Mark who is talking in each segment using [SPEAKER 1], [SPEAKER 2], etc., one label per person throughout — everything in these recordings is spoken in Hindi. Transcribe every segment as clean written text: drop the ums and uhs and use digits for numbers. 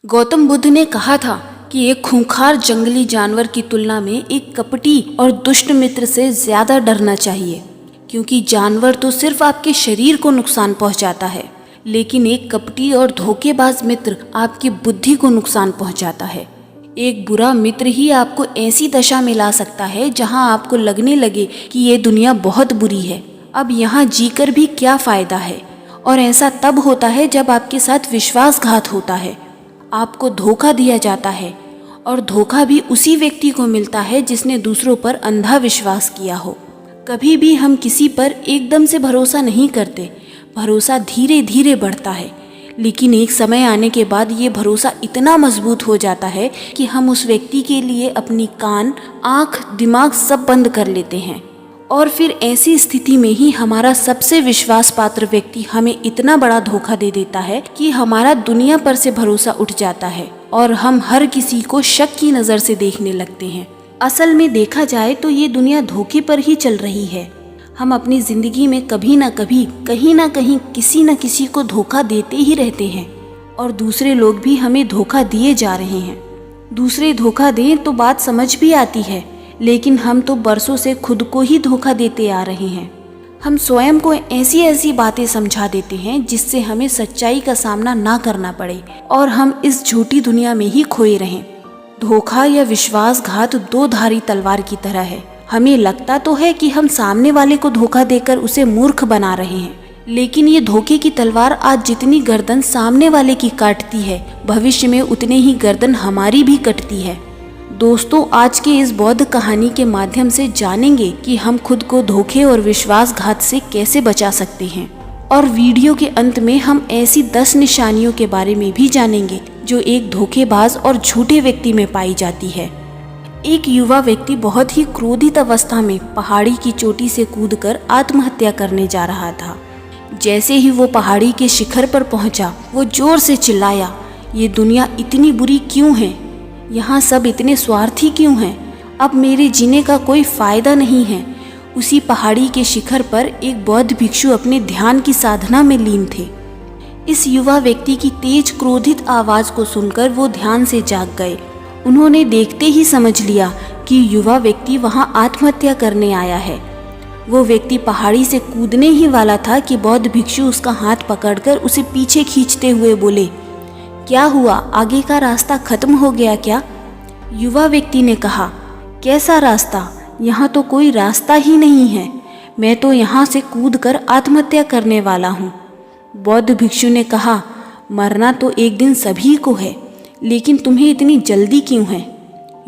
[SPEAKER 1] गौतम बुद्ध ने कहा था कि एक खूंखार जंगली जानवर की तुलना में एक कपटी और दुष्ट मित्र से ज्यादा डरना चाहिए, क्योंकि जानवर तो सिर्फ आपके शरीर को नुकसान पहुंचाता है, लेकिन एक कपटी और धोखेबाज मित्र आपकी बुद्धि को नुकसान पहुंचाता है। एक बुरा मित्र ही आपको ऐसी दशा में ला सकता है जहां आपको लगने लगे कि ये दुनिया बहुत बुरी है, अब यहाँ जीकर भी क्या फायदा है। और ऐसा तब होता है जब आपके साथ विश्वासघात होता है, आपको धोखा दिया जाता है, और धोखा भी उसी व्यक्ति को मिलता है जिसने दूसरों पर अंधा विश्वास किया हो। कभी भी हम किसी पर एकदम से भरोसा नहीं करते, भरोसा धीरे धीरे बढ़ता है, लेकिन एक समय आने के बाद ये भरोसा इतना मजबूत हो जाता है कि हम उस व्यक्ति के लिए अपनी कान, आँख, दिमाग सब बंद कर लेते हैं। और फिर ऐसी स्थिति में ही हमारा सबसे विश्वास पात्र व्यक्ति हमें इतना बड़ा धोखा दे देता है कि हमारा दुनिया पर से भरोसा उठ जाता है और हम हर किसी को शक की नज़र से देखने लगते हैं। असल में देखा जाए तो ये दुनिया धोखे पर ही चल रही है। हम अपनी जिंदगी में कभी ना कभी, कहीं ना कहीं, किसी न किसी को धोखा देते ही रहते हैं, और दूसरे लोग भी हमें धोखा दिए जा रहे हैं। दूसरे धोखा दें तो बात समझ भी आती है, लेकिन हम तो बरसों से खुद को ही धोखा देते आ रहे हैं। हम स्वयं को ऐसी ऐसी बातें समझा देते हैं जिससे हमें सच्चाई का सामना ना करना पड़े और हम इस झूठी दुनिया में ही खोए रहें। धोखा या विश्वासघात दो धारी तलवार की तरह है। हमें लगता तो है कि हम सामने वाले को धोखा देकर उसे मूर्ख बना रहे हैं, लेकिन ये धोखे की तलवार आज जितनी गर्दन सामने वाले की काटती है, भविष्य में उतने ही गर्दन हमारी भी कटती है। दोस्तों, आज के इस बौद्ध कहानी के माध्यम से जानेंगे कि हम खुद को धोखे और विश्वासघात से कैसे बचा सकते हैं, और वीडियो के अंत में हम ऐसी 10 निशानियों के बारे में भी जानेंगे जो एक धोखेबाज और झूठे व्यक्ति में पाई जाती है। एक युवा व्यक्ति बहुत ही क्रोधित अवस्था में पहाड़ी की चोटी से कूदकर आत्महत्या करने जा रहा था। जैसे ही वो पहाड़ी के शिखर पर पहुंचा, वो जोर से चिल्लाया, ये दुनिया इतनी बुरी क्यों है? यहाँ सब इतने स्वार्थी क्यों हैं? अब मेरे जीने का कोई फायदा नहीं है। उसी पहाड़ी के शिखर पर एक बौद्ध भिक्षु अपने ध्यान की साधना में लीन थे। इस युवा व्यक्ति की तेज क्रोधित आवाज को सुनकर वो ध्यान से जाग गए। उन्होंने देखते ही समझ लिया कि युवा व्यक्ति वहाँ आत्महत्या करने आया है। वो व्यक्ति पहाड़ी से कूदने ही वाला था कि बौद्ध भिक्षु उसका हाथ पकड़कर उसे पीछे खींचते हुए बोले, क्या हुआ, आगे का रास्ता खत्म हो गया क्या? युवा व्यक्ति ने कहा, कैसा रास्ता? यहाँ तो कोई रास्ता ही नहीं है। मैं तो यहाँ से कूदकर आत्महत्या करने वाला हूँ। बौद्ध भिक्षु ने कहा, मरना तो एक दिन सभी को है, लेकिन तुम्हें इतनी जल्दी क्यों है?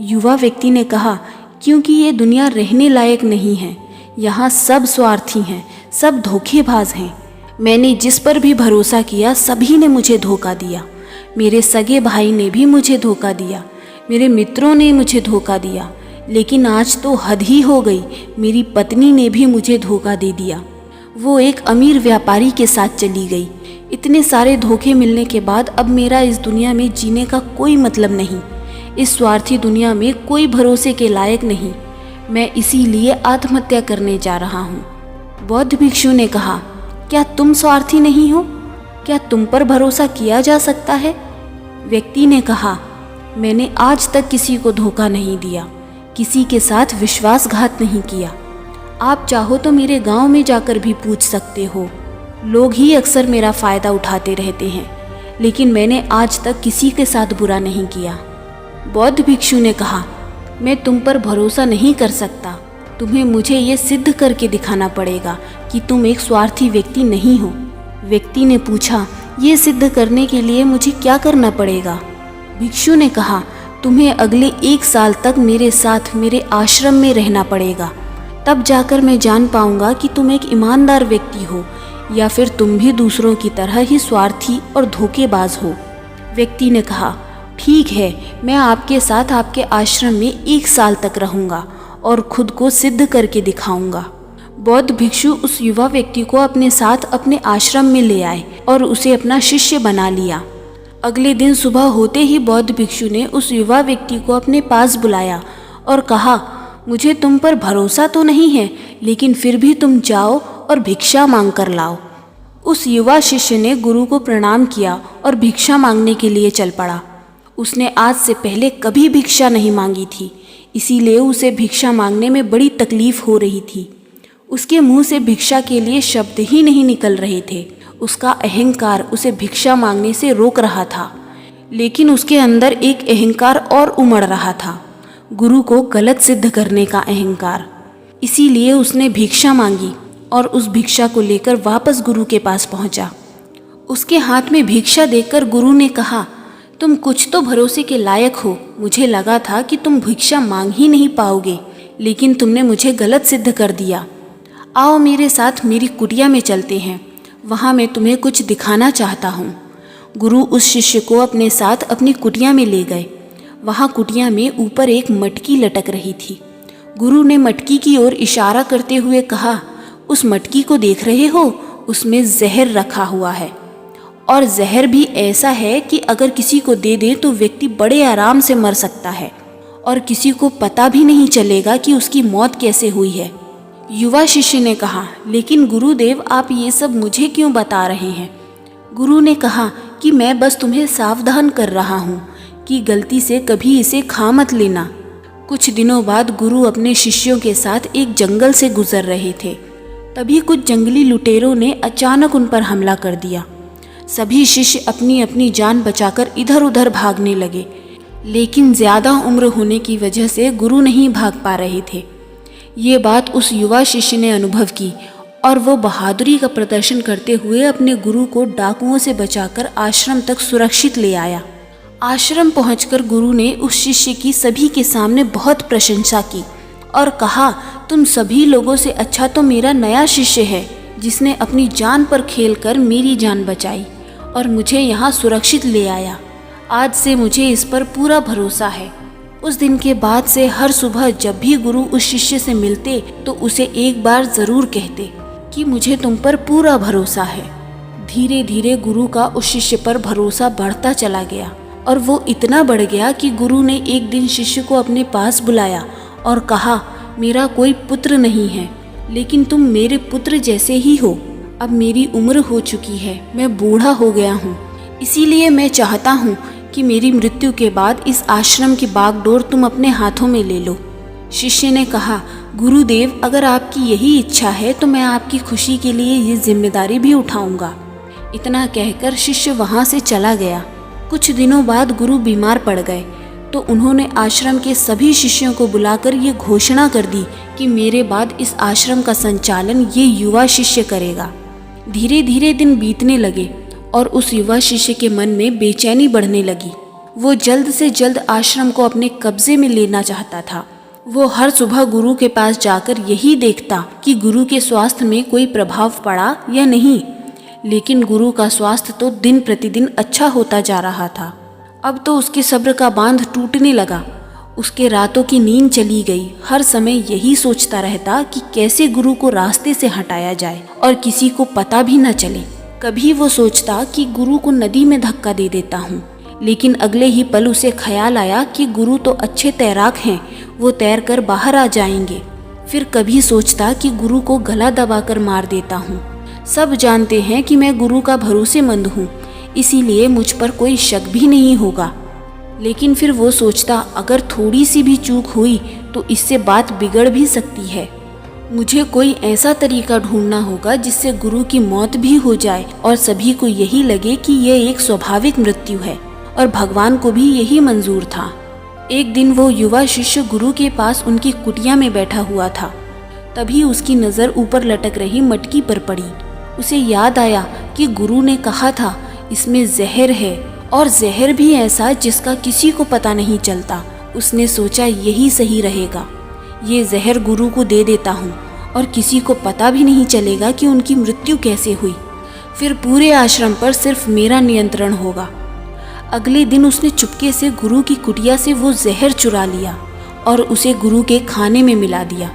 [SPEAKER 1] युवा व्यक्ति ने कहा, क्योंकि ये दुनिया रहने लायक नहीं है। यहाँ सब स्वार्थी हैं, सब धोखेबाज हैं। मैंने जिस पर भी भरोसा किया सभी ने मुझे धोखा दिया। मेरे सगे भाई ने भी मुझे धोखा दिया, मेरे मित्रों ने मुझे धोखा दिया, लेकिन आज तो हद ही हो गई, मेरी पत्नी ने भी मुझे धोखा दे दिया। वो एक अमीर व्यापारी के साथ चली गई। इतने सारे धोखे मिलने के बाद अब मेरा इस दुनिया में जीने का कोई मतलब नहीं। इस स्वार्थी दुनिया में कोई भरोसे के लायक नहीं। मैं इसीलिए आत्महत्या करने जा रहा हूँ। बौद्ध भिक्षु ने कहा, क्या तुम स्वार्थी नहीं हो? क्या तुम पर भरोसा किया जा सकता है? व्यक्ति ने कहा, मैंने आज तक किसी को धोखा नहीं दिया, किसी के साथ विश्वासघात नहीं किया। आप चाहो तो मेरे गांव में जाकर भी पूछ सकते हो। लोग ही अक्सर मेरा फ़ायदा उठाते रहते हैं, लेकिन मैंने आज तक किसी के साथ बुरा नहीं किया। बौद्ध भिक्षु ने कहा, मैं तुम पर भरोसा नहीं कर सकता। तुम्हें मुझे ये सिद्ध करके दिखाना पड़ेगा कि तुम एक स्वार्थी व्यक्ति नहीं हो। व्यक्ति ने पूछा, ये सिद्ध करने के लिए मुझे क्या करना पड़ेगा? भिक्षु ने कहा, तुम्हें अगले 1 साल तक मेरे साथ मेरे आश्रम में रहना पड़ेगा। तब जाकर मैं जान पाऊंगा कि तुम एक ईमानदार व्यक्ति हो या फिर तुम भी दूसरों की तरह ही स्वार्थी और धोखेबाज हो। व्यक्ति ने कहा, ठीक है, मैं आपके साथ आपके आश्रम में 1 साल तक रहूंगा और खुद को सिद्ध करके दिखाऊंगा। बौद्ध भिक्षु उस युवा व्यक्ति को अपने साथ अपने आश्रम में ले आए और उसे अपना शिष्य बना लिया। अगले दिन सुबह होते ही बौद्ध भिक्षु ने उस युवा व्यक्ति को अपने पास बुलाया और कहा, मुझे तुम पर भरोसा तो नहीं है, लेकिन फिर भी तुम जाओ और भिक्षा मांग कर लाओ। उस युवा शिष्य ने गुरु को प्रणाम किया और भिक्षा मांगने के लिए चल पड़ा। उसने आज से पहले कभी भिक्षा नहीं मांगी थी, इसीलिए उसे भिक्षा मांगने में बड़ी तकलीफ हो रही थी। उसके मुंह से भिक्षा के लिए शब्द ही नहीं निकल रहे थे। उसका अहंकार उसे भिक्षा मांगने से रोक रहा था, लेकिन उसके अंदर एक अहंकार और उमड़ रहा था, गुरु को गलत सिद्ध करने का अहंकार। इसीलिए उसने भिक्षा मांगी और उस भिक्षा को लेकर वापस गुरु के पास पहुंचा। उसके हाथ में भिक्षा देखकर गुरु ने कहा, तुम कुछ तो भरोसे के लायक हो। मुझे लगा था कि तुम भिक्षा मांग ही नहीं पाओगे, लेकिन तुमने मुझे गलत सिद्ध कर दिया। आओ मेरे साथ मेरी कुटिया में चलते हैं, वहाँ मैं तुम्हें कुछ दिखाना चाहता हूँ। गुरु उस शिष्य को अपने साथ अपनी कुटिया में ले गए। वहाँ कुटिया में ऊपर एक मटकी लटक रही थी। गुरु ने मटकी की ओर इशारा करते हुए कहा, उस मटकी को देख रहे हो, उसमें जहर रखा हुआ है, और जहर भी ऐसा है कि अगर किसी को दे दे तो व्यक्ति बड़े आराम से मर सकता है और किसी को पता भी नहीं चलेगा कि उसकी मौत कैसे हुई है। युवा शिष्य ने कहा, लेकिन गुरुदेव आप ये सब मुझे क्यों बता रहे हैं? गुरु ने कहा कि मैं बस तुम्हें सावधान कर रहा हूँ कि गलती से कभी इसे खा मत लेना। कुछ दिनों बाद गुरु अपने शिष्यों के साथ एक जंगल से गुजर रहे थे। तभी कुछ जंगली लुटेरों ने अचानक उन पर हमला कर दिया। सभी शिष्य अपनी अपनी जान बचाकर इधर उधर भागने लगे, लेकिन ज़्यादा उम्र होने की वजह से गुरु नहीं भाग पा रहे थे। ये बात उस युवा शिष्य ने अनुभव की और वो बहादुरी का प्रदर्शन करते हुए अपने गुरु को डाकुओं से बचाकर आश्रम तक सुरक्षित ले आया। आश्रम पहुंचकर गुरु ने उस शिष्य की सभी के सामने बहुत प्रशंसा की और कहा, तुम सभी लोगों से अच्छा तो मेरा नया शिष्य है, जिसने अपनी जान पर खेलकर मेरी जान बचाई और मुझे यहाँ सुरक्षित ले आया। आज से मुझे इस पर पूरा भरोसा है। उस दिन के बाद से हर सुबह जब भी गुरु उस शिष्य से मिलते तो उसे एक बार ज़रूर कहते कि मुझे तुम पर पूरा भरोसा है। धीरे धीरे गुरु का उस शिष्य पर भरोसा बढ़ता चला गया और वो इतना बढ़ गया कि गुरु ने एक दिन शिष्य को अपने पास बुलाया और कहा, मेरा कोई पुत्र नहीं है, लेकिन तुम मेरे पुत्र जैसे ही हो। अब मेरी उम्र हो चुकी है, मैं बूढ़ा हो गया हूँ, इसीलिए मैं चाहता हूँ कि मेरी मृत्यु के बाद इस आश्रम की बागडोर तुम अपने हाथों में ले लो। शिष्य ने कहा, गुरुदेव अगर आपकी यही इच्छा है तो मैं आपकी खुशी के लिए ये जिम्मेदारी भी उठाऊंगा। इतना कहकर शिष्य वहाँ से चला गया। कुछ दिनों बाद गुरु बीमार पड़ गए तो उन्होंने आश्रम के सभी शिष्यों को बुलाकर ये घोषणा कर दी कि मेरे बाद इस आश्रम का संचालन ये युवा शिष्य करेगा। धीरे धीरे दिन बीतने लगे और उस युवा शिष्य के मन में बेचैनी बढ़ने लगी। वो जल्द से जल्द आश्रम को अपने कब्जे में लेना चाहता था। वो हर सुबह गुरु के पास जाकर यही देखता कि गुरु के स्वास्थ्य में कोई प्रभाव पड़ा या नहीं, लेकिन गुरु का स्वास्थ्य तो दिन प्रतिदिन अच्छा होता जा रहा था। अब तो उसके सब्र का बांध टूटने लगा। उसके रातों की नींद चली गई। हर समय यही सोचता रहता कि कैसे गुरु को रास्ते से हटाया जाए और किसी को पता भी न चले। कभी वो सोचता कि गुरु को नदी में धक्का दे देता हूँ, लेकिन अगले ही पल उसे ख्याल आया कि गुरु तो अच्छे तैराक हैं, वो तैर कर बाहर आ जाएंगे। फिर कभी सोचता कि गुरु को गला दबाकर मार देता हूँ। सब जानते हैं कि मैं गुरु का भरोसेमंद हूँ, इसीलिए मुझ पर कोई शक भी नहीं होगा। लेकिन फिर वो सोचता, अगर थोड़ी सी भी चूक हुई तो इससे बात बिगड़ भी सकती है। मुझे कोई ऐसा तरीका ढूंढना होगा जिससे गुरु की मौत भी हो जाए और सभी को यही लगे कि यह एक स्वाभाविक मृत्यु है और भगवान को भी यही मंजूर था। एक दिन वो युवा शिष्य गुरु के पास उनकी कुटिया में बैठा हुआ था। तभी उसकी नज़र ऊपर लटक रही मटकी पर पड़ी। उसे याद आया कि गुरु ने कहा था इसमें जहर है, और जहर भी ऐसा जिसका किसी को पता नहीं चलता। उसने सोचा यही सही रहेगा, ये जहर गुरु को दे देता हूँ और किसी को पता भी नहीं चलेगा कि उनकी मृत्यु कैसे हुई। फिर पूरे आश्रम पर सिर्फ मेरा नियंत्रण होगा। अगले दिन उसने चुपके से गुरु की कुटिया से वो जहर चुरा लिया और उसे गुरु के खाने में मिला दिया।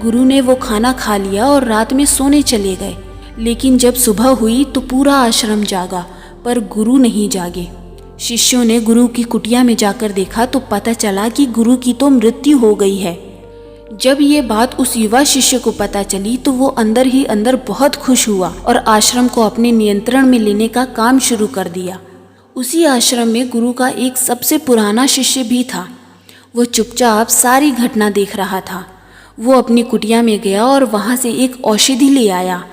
[SPEAKER 1] गुरु ने वो खाना खा लिया और रात में सोने चले गए। लेकिन जब सुबह हुई तो पूरा आश्रम जागा, पर गुरु नहीं जागे। शिष्यों ने गुरु की कुटिया में जाकर देखा तो पता चला कि गुरु की तो मृत्यु हो गई है। जब ये बात उस युवा शिष्य को पता चली तो वो अंदर ही अंदर बहुत खुश हुआ और आश्रम को अपने नियंत्रण में लेने का काम शुरू कर दिया। उसी आश्रम में गुरु का एक सबसे पुराना शिष्य भी था। वो चुपचाप सारी घटना देख रहा था। वो अपनी कुटिया में गया और वहाँ से एक औषधि ले आया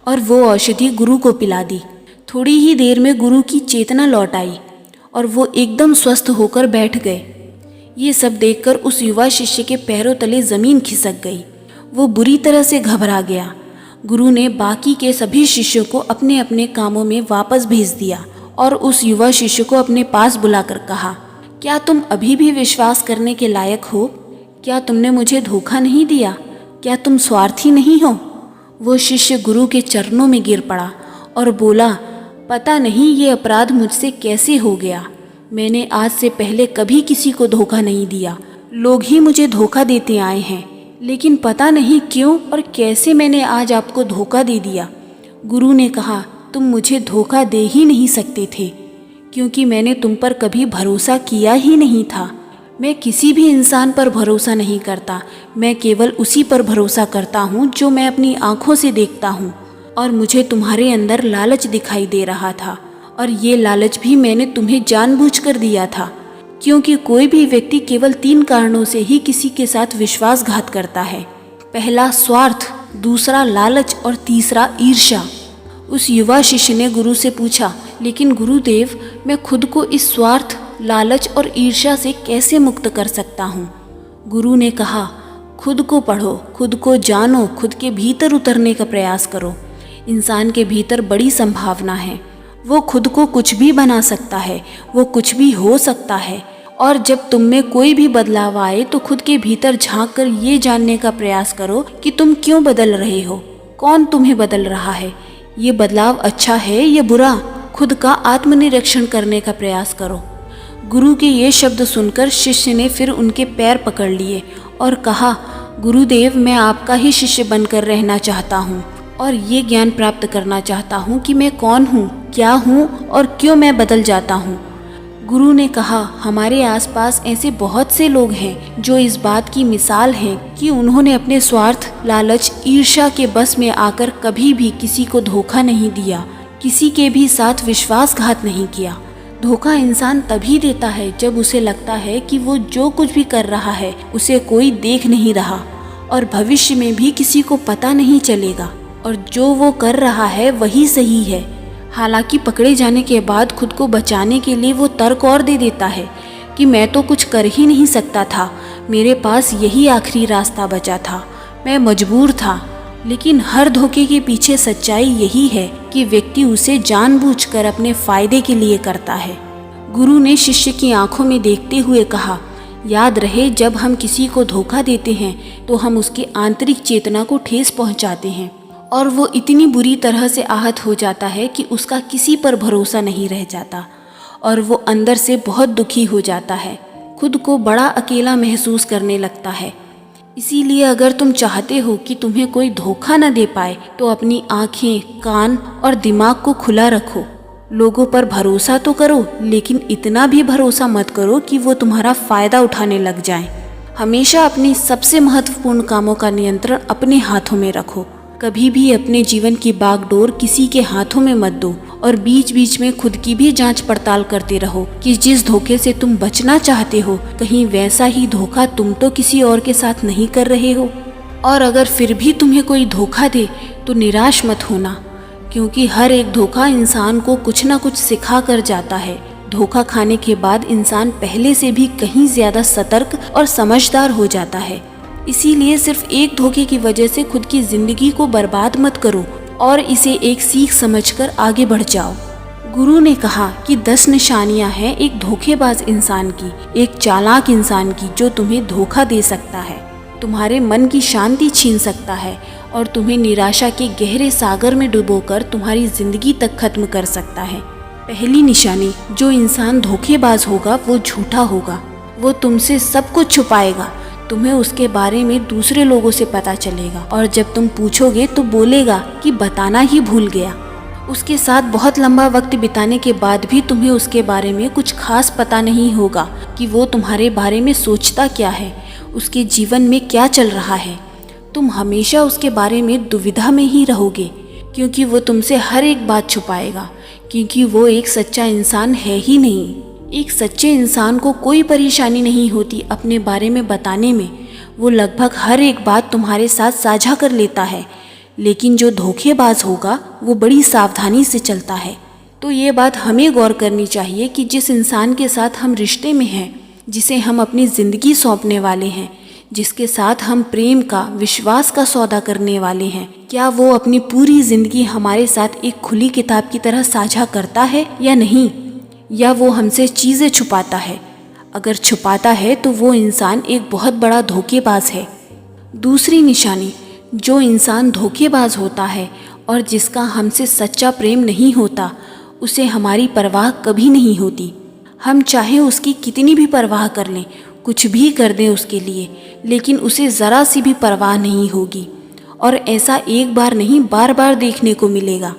[SPEAKER 1] और वो औषधि गुरु को पिला दी। थोड़ी ही देर में गुरु की चेतना लौट आई और वो एकदम स्वस्थ होकर बैठ गए। ये सब देखकर उस युवा शिष्य के पैरों तले ज़मीन खिसक गई। वो बुरी तरह से घबरा गया। गुरु ने बाकी के सभी शिष्यों को अपने अपने कामों में वापस भेज दिया और उस युवा शिष्य को अपने पास बुलाकर कहा, क्या तुम अभी भी विश्वास करने के लायक हो? क्या तुमने मुझे धोखा नहीं दिया? क्या तुम स्वार्थी नहीं हो? वो शिष्य गुरु के चरणों में गिर पड़ा और बोला, पता नहीं ये अपराध मुझसे कैसे हो गया। मैंने आज से पहले कभी किसी को धोखा नहीं दिया। लोग ही मुझे धोखा देते आए हैं, लेकिन पता नहीं क्यों और कैसे मैंने आज आपको धोखा दे दिया। गुरु ने कहा, तुम मुझे धोखा दे ही नहीं सकते थे, क्योंकि मैंने तुम पर कभी भरोसा किया ही नहीं था। मैं किसी भी इंसान पर भरोसा नहीं करता। मैं केवल उसी पर भरोसा करता हूँ जो मैं अपनी आँखों से देखता हूँ। और मुझे तुम्हारे अंदर लालच दिखाई दे रहा था, और ये लालच भी मैंने तुम्हें जानबूझकर दिया था, क्योंकि कोई भी व्यक्ति केवल 3 कारणों से ही किसी के साथ विश्वासघात करता है। पहला स्वार्थ, दूसरा लालच और तीसरा ईर्ष्या। उस युवा शिष्य ने गुरु से पूछा, लेकिन गुरुदेव, मैं खुद को इस स्वार्थ, लालच और ईर्ष्या से कैसे मुक्त कर सकता हूँ? गुरु ने कहा, खुद को पढ़ो, खुद को जानो, खुद के भीतर उतरने का प्रयास करो। इंसान के भीतर बड़ी संभावना है। वो खुद को कुछ भी बना सकता है, वो कुछ भी हो सकता है। और जब तुम में कोई भी बदलाव आए तो खुद के भीतर झांक कर ये जानने का प्रयास करो कि तुम क्यों बदल रहे हो, कौन तुम्हें बदल रहा है, ये बदलाव अच्छा है या बुरा। खुद का आत्मनिरीक्षण करने का प्रयास करो। गुरु के ये शब्द सुनकर शिष्य ने फिर उनके पैर पकड़ लिए और कहा, गुरुदेव, मैं आपका ही शिष्य बनकर रहना चाहता हूँ और ये ज्ञान प्राप्त करना चाहता हूँ कि मैं कौन हूँ, क्या हूँ और क्यों मैं बदल जाता हूँ। गुरु ने कहा, हमारे आसपास ऐसे बहुत से लोग हैं जो इस बात की मिसाल हैं कि उन्होंने अपने स्वार्थ, लालच, ईर्ष्या के बस में आकर कभी भी किसी को धोखा नहीं दिया, किसी के भी साथ विश्वासघात नहीं किया। धोखा इंसान तभी देता है जब उसे लगता है कि वो जो कुछ भी कर रहा है उसे कोई देख नहीं रहा और भविष्य में भी किसी को पता नहीं चलेगा और जो वो कर रहा है वही सही है। हालांकि पकड़े जाने के बाद खुद को बचाने के लिए वो तर्क और दे देता है कि मैं तो कुछ कर ही नहीं सकता था, मेरे पास यही आखिरी रास्ता बचा था, मैं मजबूर था। लेकिन हर धोखे के पीछे सच्चाई यही है कि व्यक्ति उसे जानबूझकर अपने फायदे के लिए करता है। गुरु ने शिष्य की आंखों में देखते हुए कहा, याद रहे, जब हम किसी को धोखा देते हैं तो हम उसकी आंतरिक चेतना को ठेस पहुंचाते हैं और वो इतनी बुरी तरह से आहत हो जाता है कि उसका किसी पर भरोसा नहीं रह जाता और वो अंदर से बहुत दुखी हो जाता है, खुद को बड़ा अकेला महसूस करने लगता है। इसीलिए अगर तुम चाहते हो कि तुम्हें कोई धोखा न दे पाए तो अपनी आँखें, कान और दिमाग को खुला रखो। लोगों पर भरोसा तो करो, लेकिन इतना भी भरोसा मत करो कि वो तुम्हारा फ़ायदा उठाने लग जाएं। हमेशा अपनी सबसे महत्वपूर्ण कामों का नियंत्रण अपने हाथों में रखो। कभी भी अपने जीवन की बागडोर किसी के हाथों में मत दो और बीच बीच में खुद की भी जांच पड़ताल करते रहो कि जिस धोखे से तुम बचना चाहते हो कहीं वैसा ही धोखा तुम तो किसी और के साथ नहीं कर रहे हो। और अगर फिर भी तुम्हें कोई धोखा दे तो निराश मत होना, क्योंकि हर एक धोखा इंसान को कुछ ना कुछ सिखा कर जाता है। धोखा खाने के बाद इंसान पहले से भी कहीं ज्यादा सतर्क और समझदार हो जाता है। इसीलिए सिर्फ एक धोखे की वजह से खुद की जिंदगी को बर्बाद मत करो और इसे एक सीख समझकर आगे बढ़ जाओ। गुरु ने कहा कि 10 निशानियां हैं एक धोखेबाज इंसान की, एक चालाक इंसान की, जो तुम्हें धोखा दे सकता है, तुम्हारे मन की शांति छीन सकता है और तुम्हें निराशा के गहरे सागर में डुबोकर तुम्हारी जिंदगी तक खत्म कर सकता है। पहली निशानी, जो इंसान धोखेबाज होगा वो झूठा होगा। वो तुमसे सब कुछ छुपाएगा, तुम्हें उसके बारे में दूसरे लोगों से पता चलेगा और जब तुम पूछोगे तो बोलेगा कि बताना ही भूल गया। उसके साथ बहुत लंबा वक्त बिताने के बाद भी तुम्हें उसके बारे में कुछ खास पता नहीं होगा कि वो तुम्हारे बारे में सोचता क्या है, उसके जीवन में क्या चल रहा है। तुम हमेशा उसके बारे में दुविधा में ही रहोगे, क्योंकि वो तुमसे हर एक बात छुपाएगा, क्योंकि वो एक सच्चा इंसान है ही नहीं। एक सच्चे इंसान को कोई परेशानी नहीं होती अपने बारे में बताने में। वो लगभग हर एक बात तुम्हारे साथ साझा कर लेता है। लेकिन जो धोखेबाज होगा वो बड़ी सावधानी से चलता है। तो ये बात हमें गौर करनी चाहिए कि जिस इंसान के साथ हम रिश्ते में हैं, जिसे हम अपनी ज़िंदगी सौंपने वाले हैं, जिसके साथ हम प्रेम का, विश्वास का सौदा करने वाले हैं, क्या वो अपनी पूरी ज़िंदगी हमारे साथ एक खुली किताब की तरह साझा करता है या नहीं, या वो हमसे चीज़ें छुपाता है। अगर छुपाता है तो वो इंसान एक बहुत बड़ा धोखेबाज है। दूसरी निशानी, जो इंसान धोखेबाज होता है और जिसका हमसे सच्चा प्रेम नहीं होता, उसे हमारी परवाह कभी नहीं होती। हम चाहे उसकी कितनी भी परवाह कर लें, कुछ भी कर दें उसके लिए, लेकिन उसे ज़रा सी भी परवाह नहीं होगी। और ऐसा एक बार नहीं, बार बार देखने को मिलेगा।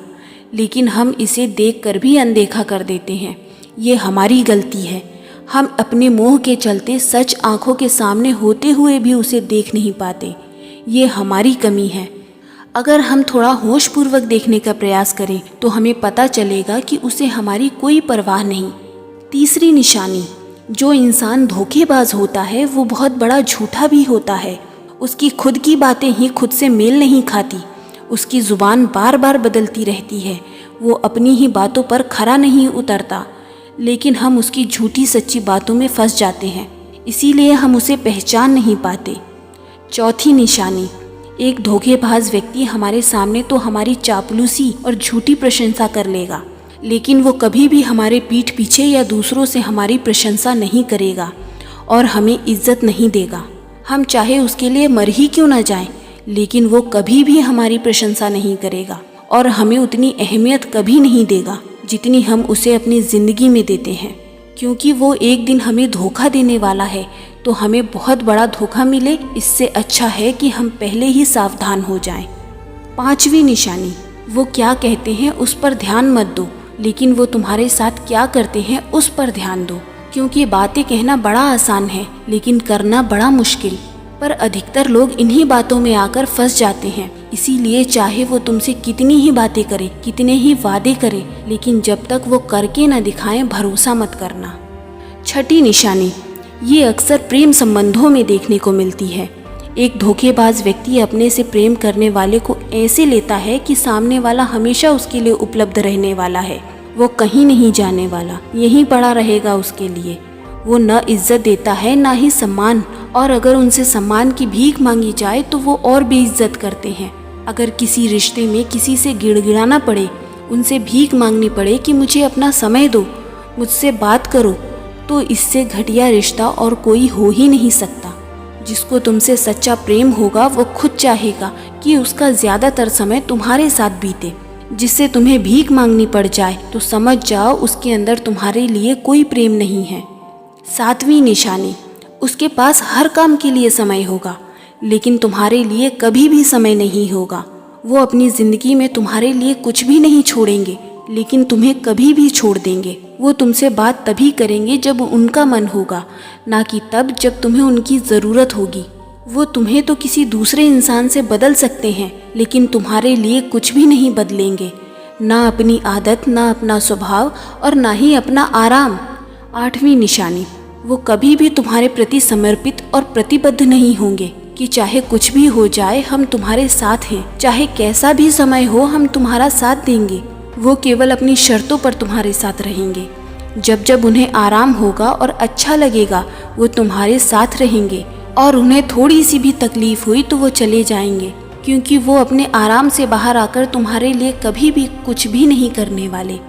[SPEAKER 1] लेकिन हम इसे देखकर भी अनदेखा कर देते हैं। ये हमारी गलती है। हम अपने मोह के चलते सच आंखों के सामने होते हुए भी उसे देख नहीं पाते। ये हमारी कमी है। अगर हम थोड़ा होशपूर्वक देखने का प्रयास करें तो हमें पता चलेगा कि उसे हमारी कोई परवाह नहीं। तीसरी निशानी, जो इंसान धोखेबाज होता है वो बहुत बड़ा झूठा भी होता है। उसकी खुद की बातें ही खुद से मेल नहीं खाती। उसकी ज़ुबान बार बार बदलती रहती है। वो अपनी ही बातों पर खरा नहीं उतरता। लेकिन हम उसकी झूठी सच्ची बातों में फंस जाते हैं, इसीलिए हम उसे पहचान नहीं पाते। चौथी निशानी, एक धोखेबाज व्यक्ति हमारे सामने तो हमारी चापलूसी और झूठी प्रशंसा कर लेगा, लेकिन वो कभी भी हमारे पीठ पीछे या दूसरों से हमारी प्रशंसा नहीं करेगा और हमें इज्जत नहीं देगा। हम चाहे उसके लिए मर ही क्यों न जाएं, लेकिन वो कभी भी हमारी प्रशंसा नहीं करेगा और हमें उतनी अहमियत कभी नहीं देगा जितनी हम उसे अपनी ज़िंदगी में देते हैं। क्योंकि वो एक दिन हमें धोखा देने वाला है, तो हमें बहुत बड़ा धोखा मिले, इससे अच्छा है कि हम पहले ही सावधान हो जाएं। पांचवी निशानी, वो क्या कहते हैं उस पर ध्यान मत दो, लेकिन वो तुम्हारे साथ क्या करते हैं उस पर ध्यान दो। क्योंकि बातें कहना बड़ा आसान है, लेकिन करना बड़ा मुश्किल। पर अधिकतर लोग इन्हीं बातों में आकर फंस जाते हैं। इसीलिए चाहे वो तुमसे कितनी ही बातें करे, कितने ही वादे करे, लेकिन जब तक वो करके न दिखाएं, भरोसा मत करना। छठी निशानी, ये अक्सर प्रेम संबंधों में देखने को मिलती है। एक धोखेबाज व्यक्ति अपने से प्रेम करने वाले को ऐसे लेता है कि सामने वाला हमेशा उसके लिए उपलब्ध रहने वाला है। वो कहीं नहीं जाने वाला, यहीं पड़ा रहेगा उसके लिए। वो न इज्जत देता है न ही सम्मान, और अगर उनसे सम्मान की भीख मांगी जाए तो वो और बेइज्जत करते हैं। अगर किसी रिश्ते में किसी से गिड़गिड़ाना पड़े, उनसे भीख मांगनी पड़े कि मुझे अपना समय दो, मुझसे बात करो, तो इससे घटिया रिश्ता और कोई हो ही नहीं सकता। जिसको तुमसे सच्चा प्रेम होगा वो खुद चाहेगा कि उसका ज़्यादातर समय तुम्हारे साथ बीते। जिससे तुम्हें भीख मांगनी पड़ जाए तो समझ जाओ उसके अंदर तुम्हारे लिए कोई प्रेम नहीं है। सातवीं निशानी, उसके पास हर काम के लिए समय होगा, लेकिन तुम्हारे लिए कभी भी समय नहीं होगा। वो अपनी ज़िंदगी में तुम्हारे लिए कुछ भी नहीं छोड़ेंगे, लेकिन तुम्हें कभी भी छोड़ देंगे। वो तुमसे बात तभी करेंगे जब उनका मन होगा, ना कि तब जब तुम्हें उनकी ज़रूरत होगी। वो तुम्हें तो किसी दूसरे इंसान से बदल सकते हैं, लेकिन तुम्हारे लिए कुछ भी नहीं बदलेंगे, ना अपनी आदत, ना अपना स्वभाव और ना ही अपना आराम। आठवीं निशानी, वो कभी भी तुम्हारे प्रति समर्पित और प्रतिबद्ध नहीं होंगे कि चाहे कुछ भी हो जाए हम तुम्हारे साथ हैं, चाहे कैसा भी समय हो हम तुम्हारा साथ देंगे। वो केवल अपनी शर्तों पर तुम्हारे साथ रहेंगे। जब जब उन्हें आराम होगा और अच्छा लगेगा वो तुम्हारे साथ रहेंगे, और उन्हें थोड़ी सी भी तकलीफ हुई तो वो चले जाएंगे, क्योंकि वो अपने आराम से बाहर आकर तुम्हारे लिए कभी भी कुछ भी नहीं करने वाले।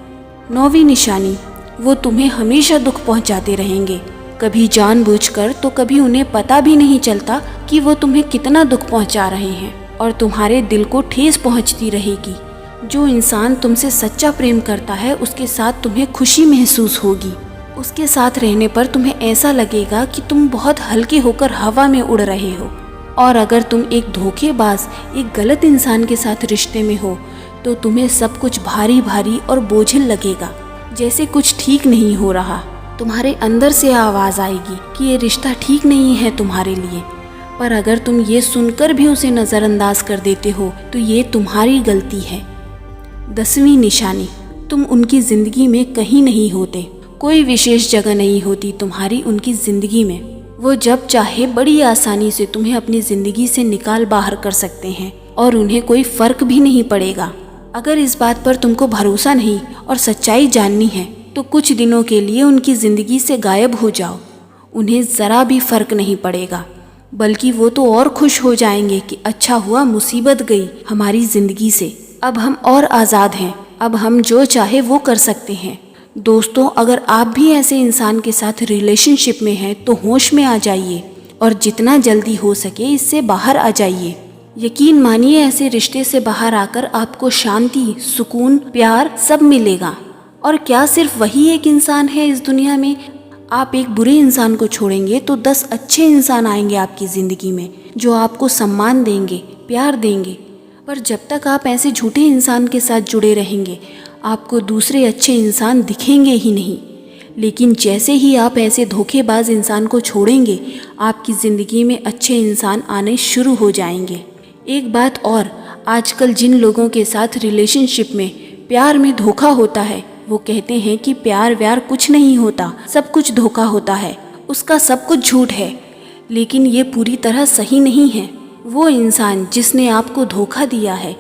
[SPEAKER 1] नौवीं निशानी, वो तुम्हें हमेशा दुख पहुंचाते रहेंगे, कभी जानबूझकर तो कभी उन्हें पता भी नहीं चलता कि वो तुम्हें कितना दुख पहुंचा रहे हैं, और तुम्हारे दिल को ठेस पहुंचती रहेगी। जो इंसान तुमसे सच्चा प्रेम करता है उसके साथ तुम्हें खुशी महसूस होगी। उसके साथ रहने पर तुम्हें ऐसा लगेगा कि तुम बहुत हल्के होकर हवा में उड़ रहे हो। और अगर तुम एक धोखेबाज, एक गलत इंसान के साथ रिश्ते में हो तो तुम्हें सब कुछ भारी भारी और बोझिल लगेगा, जैसे कुछ ठीक नहीं हो रहा। तुम्हारे अंदर से आवाज़ आएगी कि ये रिश्ता ठीक नहीं है तुम्हारे लिए। पर अगर तुम ये सुनकर भी उसे नज़रअंदाज कर देते हो तो ये तुम्हारी गलती है। 10वीं निशानी, तुम उनकी जिंदगी में कहीं नहीं होते, कोई विशेष जगह नहीं होती तुम्हारी उनकी जिंदगी में। वो जब चाहे बड़ी आसानी से तुम्हें अपनी जिंदगी से निकाल बाहर कर सकते हैं और उन्हें कोई फर्क भी नहीं पड़ेगा। अगर इस बात पर तुमको भरोसा नहीं और सच्चाई जाननी है तो कुछ दिनों के लिए उनकी जिंदगी से गायब हो जाओ। उन्हें ज़रा भी फर्क नहीं पड़ेगा, बल्कि वो तो और खुश हो जाएंगे कि अच्छा हुआ मुसीबत गई हमारी ज़िंदगी से, अब हम और आज़ाद हैं, अब हम जो चाहे वो कर सकते हैं। दोस्तों, अगर आप भी ऐसे इंसान के साथ रिलेशनशिप में हैं तो होश में आ जाइए और जितना जल्दी हो सके इससे बाहर आ जाइए। यकीन मानिए, ऐसे रिश्ते से बाहर आकर आपको शांति, सुकून, प्यार सब मिलेगा। और क्या सिर्फ वही एक इंसान है इस दुनिया में? आप एक बुरे इंसान को छोड़ेंगे तो 10 अच्छे इंसान आएंगे आपकी ज़िंदगी में जो आपको सम्मान देंगे, प्यार देंगे। पर जब तक आप ऐसे झूठे इंसान के साथ जुड़े रहेंगे आपको दूसरे अच्छे इंसान दिखेंगे ही नहीं। लेकिन जैसे ही आप ऐसे धोखेबाज इंसान को छोड़ेंगे आपकी ज़िंदगी में अच्छे इंसान आने शुरू हो जाएंगे। एक बात और, आजकल जिन लोगों के साथ रिलेशनशिप में, प्यार में धोखा होता है वो कहते हैं कि प्यार व्यार कुछ नहीं होता, सब कुछ धोखा होता है, उसका सब कुछ झूठ है। लेकिन ये पूरी तरह सही नहीं है। वो इंसान जिसने आपको धोखा दिया है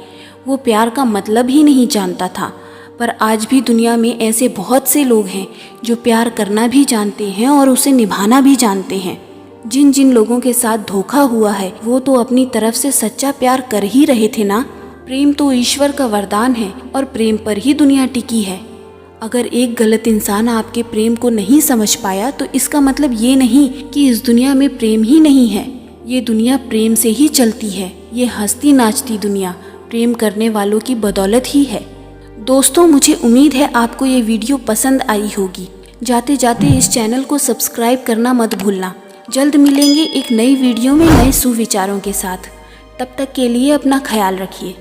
[SPEAKER 1] वो प्यार का मतलब ही नहीं जानता था। पर आज भी दुनिया में ऐसे बहुत से लोग हैं जो प्यार करना भी जानते हैं और उसे निभाना भी जानते हैं। जिन जिन लोगों के साथ धोखा हुआ है वो तो अपनी तरफ से सच्चा प्यार कर ही रहे थे ना। प्रेम तो ईश्वर का वरदान है और प्रेम पर ही दुनिया टिकी है। अगर एक गलत इंसान आपके प्रेम को नहीं समझ पाया तो इसका मतलब ये नहीं कि इस दुनिया में प्रेम ही नहीं है। ये दुनिया प्रेम से ही चलती है। ये हंसती नाचती दुनिया प्रेम करने वालों की बदौलत ही है। दोस्तों, मुझे उम्मीद है आपको ये वीडियो पसंद आई होगी। जाते जाते इस चैनल को सब्सक्राइब करना मत भूलना। जल्द मिलेंगे एक नई वीडियो में नए सुविचारों के साथ। तब तक के लिए अपना ख्याल रखिए।